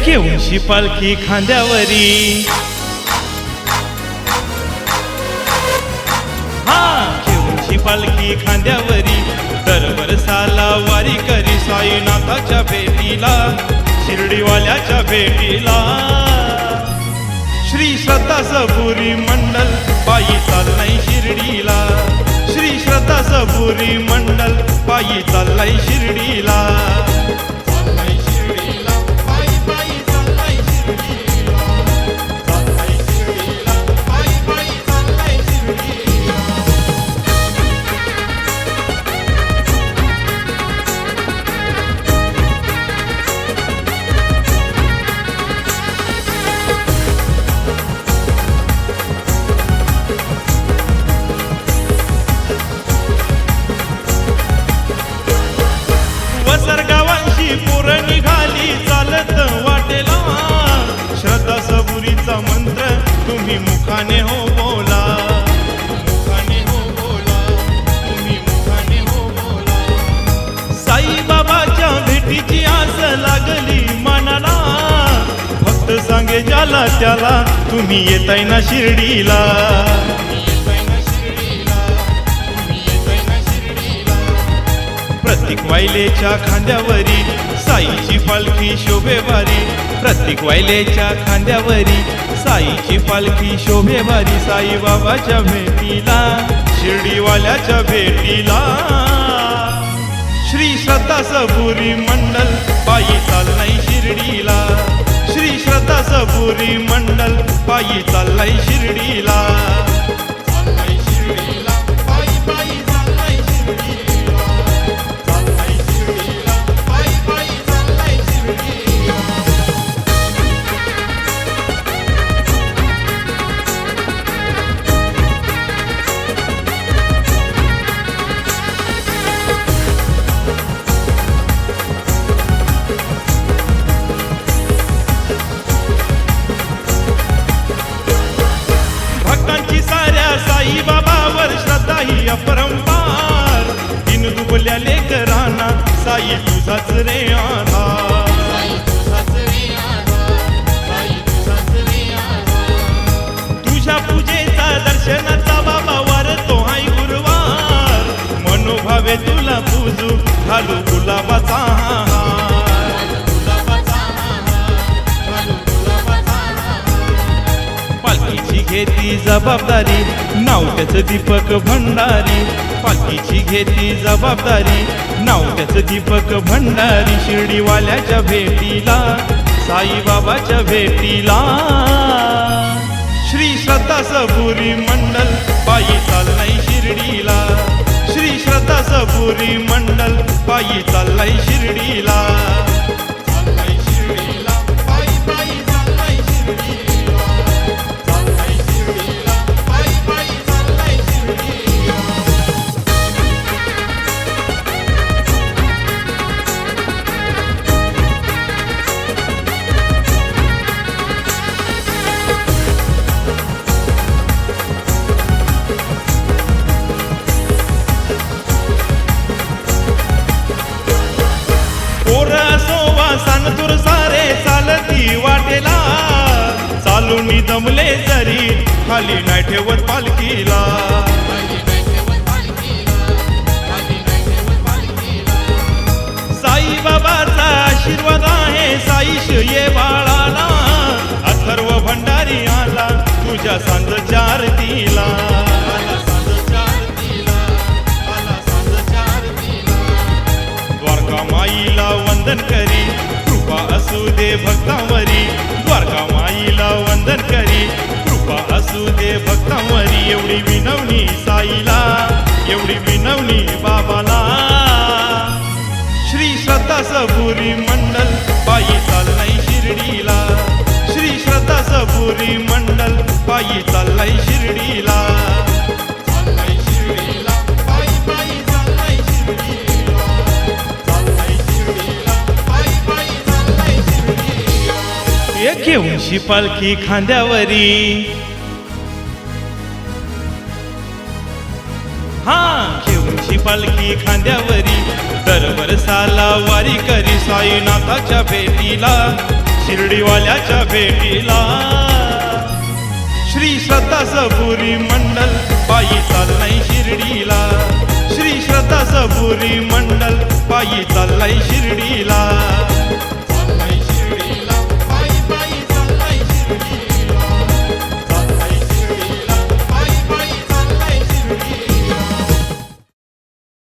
एके उंची पालखी खांद्यावरी, उंची पालखी खांद्यावरी, दर वर्षाला वारी करी साईनाथाच्या भेटीला, शिर्डीवाल्याच्या भेटीला. श्री श्रद्धा सबुरी मंडल पायी चाललाय शिर्डीला, श्री श्रद्धा सबुरी मंडल पायी चाललाय शिर्डीला. वसरगावांशी पोरं निघाली चालत वाटेला, श्रद्धा सबुरीचा मंत्र तुम्ही मुखाने हो बोला, मुखाने हो बोला, तुम्ही मुखाने हो बोला. साईबाबाच्या भेटीची आस लागली मनाला, फक्त सांगे ज्याला त्याला तुम्ही येताय ना शिर्डीला. प्रत्येक वायलेच्या खांद्यावरी साईची पालखी शोभेवारी, प्रत्येक वायलेच्या खांद्यावरी साईची पालखी शोभेवारी. साईबाबाच्या भेटीला, शिर्डीवाल्याच्या भेटीला. श्री श्रद्धा सबुरी मंडल पायी चाललाय शिर्डीला, श्री श्रद्धा सबुरी मंडल पायी चाललाय शिर्डीला. साईबाबावर श्रद्धा ही अपरंपार, दिन दुबल्या लेकरांना साई तुझाच रे आधार. तुझ्या पूजेचा दर्शनाचा बाबा वार तो हाय गुरुवार, मनोभावे तुला पूजू घालू गुलाबाचा हार. पालखीची घेती जबाबदारी नाव त्याचं दीपक भंडारी, पालखीची घेती जबाबदारी नाव त्याचं दीपक भंडारी. शिर्डीवाल्याच्या भेटीला, साईबाबाच्या भेटीला. श्री श्रद्धा सबुरी मंडल पायी चाललाय शिर्डीला, श्री श्रद्धा सबुरी मंडल पायी चाललाय शिर्डीला. सांतूर सारे चालती वाटेला, चालून दमले तरी खाली नाही ठेवत पालखीला. साईबाबाचा आशीर्वाद आहे साईश ये बाळाला, अथर्व भंडारी आला तुझ्या सांजच्या आरतीला. द्वारका माईला वंदन करी कृपा असू दे भक्तांवरी, द्वारका माईला वंदन करी कृपा असू दे भक्तांवरी. एवढी विनवणी साईला, एवढी विनवणी बाबाला. श्री श्रद्धा सबुरी मंडल पायी चाललाय शिर्डीला, श्री श्रद्धा सबुरी मंडल पायी चाललाय शिर्डीला. एके उंची पालखी खांद्यावरी, उंची पालखी खांद्यावरी, दर वर्षाला वारी करी साईनाथाच्या भेटीला. शिर्डीवाल्याच्या भेटीला श्री श्रद्धा सबुरी मंडल पायी चाललाय शिर्डीला श्री श्रद्धा सबुरी मंडल पायी चाललाय शिर्डी